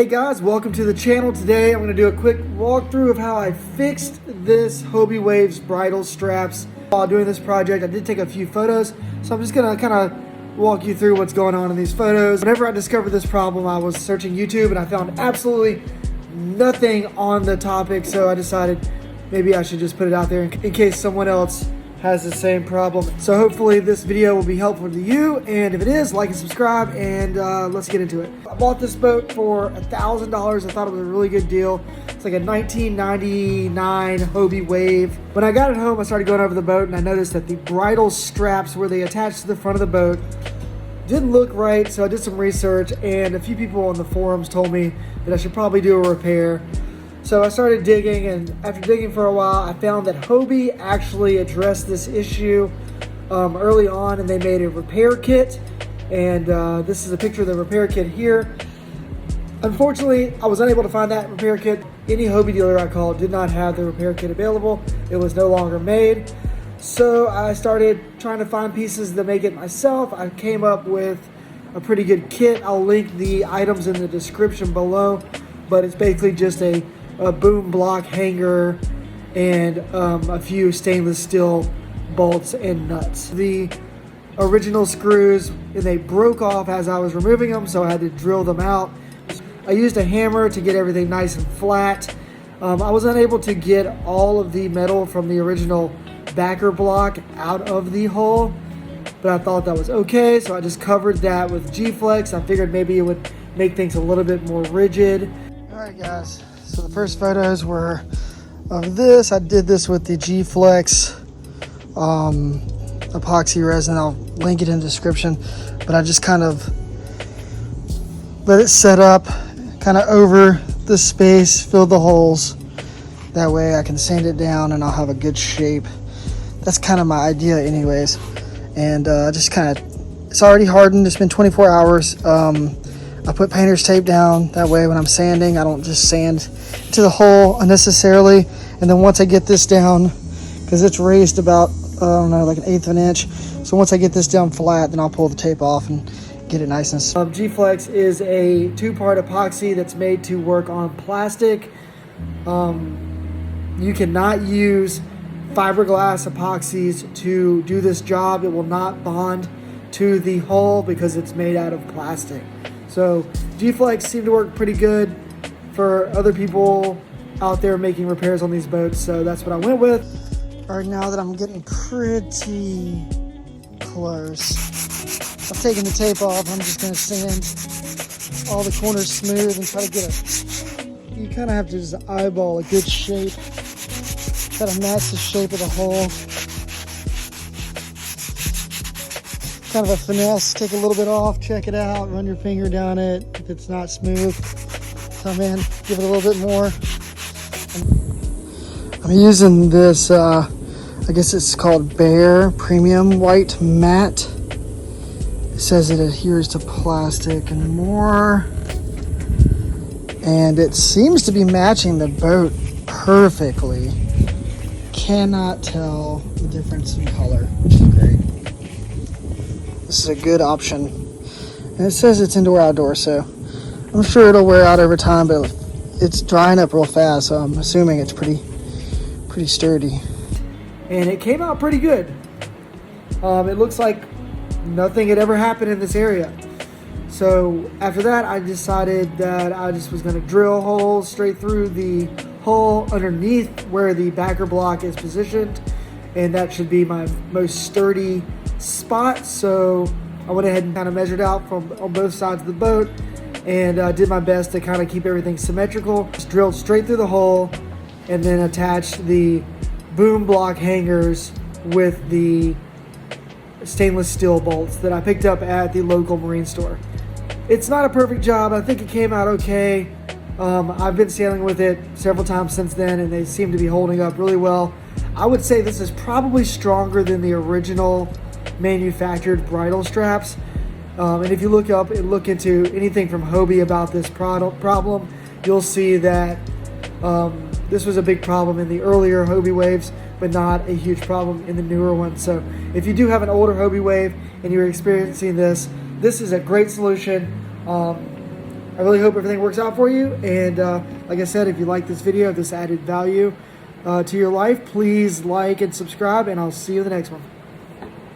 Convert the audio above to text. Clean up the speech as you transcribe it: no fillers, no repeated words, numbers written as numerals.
Hey guys, welcome to the channel. Today I'm going to do a quick walkthrough of how I fixed this Hobie Waves bridle straps. While doing this project, I did take a few photos, so I'm just going to kind of walk you through what's going on in these photos. Whenever I discovered this problem, I was searching YouTube and I found absolutely nothing on the topic, so I decided maybe I should just put it out there in case someone else has the same problem. So hopefully this video will be helpful to you, and if it is, like and subscribe, and let's get into it. I bought this boat for $1,000. I thought it was a really good deal. It's like a 1999 Hobie Wave. When I got it home, I started going over the boat and I noticed that the bridle straps where they attach to the front of the boat didn't look right, so I did some research, and a few people on the forums told me that I should probably do a repair. So I started digging, and after digging for a while, I found that Hobie actually addressed this issue early on, and they made a repair kit. And this is a picture of the repair kit here. Unfortunately, I was unable to find that repair kit. Any Hobie dealer I called did not have the repair kit available. It was no longer made. So I started trying to find pieces to make it myself. I came up with a pretty good kit. I'll link the items in the description below, but it's basically just a boom block hanger and a few stainless steel bolts and nuts. The original screws, and they broke off as I was removing them, so I had to drill them out. I used a hammer to get everything nice and flat. I was unable to get all of the metal from the original backer block out of the hole, but I thought that was okay, so I just covered that with G-Flex. I figured maybe it would make things a little bit more rigid. Alright guys, so the first photos were of this. I did this with the G-Flex epoxy resin. I'll link it in the description, but I just kind of let it set up kind of over the space, fill the holes. That way I can sand it down and I'll have a good shape. That's kind of my idea anyways. And just kind of, it's already hardened. It's been 24 hours. I put painter's tape down. That way when I'm sanding, I don't just sand to the hole unnecessarily. And then once I get this down, because it's raised about, I don't know, like 1/8 of an inch. So once I get this down flat, then I'll pull the tape off and get it nice and smooth. G-Flex is a 2-part epoxy that's made to work on plastic. You cannot use fiberglass epoxies to do this job. It will not bond to the hull because it's made out of plastic. So G-Flex seemed to work pretty good for other people out there making repairs on these boats, so that's what I went with. All right, now that I'm getting pretty close, I've taken the tape off. I'm just gonna sand all the corners smooth and try to get you kind of have to just eyeball a good shape. Try to match the shape of the hole. Kind of a finesse. Take a little bit off, check it out, run your finger down it. If it's not smooth, come in, give it a little bit more. I'm using this, I guess it's called Bear Premium White Matte. It says it adheres to plastic and more. And it seems to be matching the boat perfectly. Cannot tell the difference in color, which is great. This is a good option. And it says it's indoor outdoor, so I'm sure it'll wear out over time, but it's drying up real fast, so I'm assuming it's pretty sturdy. And it came out pretty good. It looks like nothing had ever happened in this area. So after that, I decided that I just was going to drill holes straight through the hole underneath where the backer block is positioned, and that should be my most sturdy spot. So I went ahead and kind of measured out from on both sides of the boat, and did my best to kind of keep everything symmetrical. Just drilled straight through the hole and then attached the boom block hangers with the stainless steel bolts that I picked up at the local marine store. It's not a perfect job. I think it came out okay. I've been sailing with it several times since then, and they seem to be holding up really well. I would say this is probably stronger than the original manufactured bridle straps. And if you look into anything from Hobie about this problem, you'll see that this was a big problem in the earlier Hobie Waves, but not a huge problem in the newer ones. So if you do have an older Hobie Wave and you're experiencing this, this is a great solution. I really hope everything works out for you. And like I said, if you like this video, if this added value to your life, please like and subscribe, and I'll see you in the next one.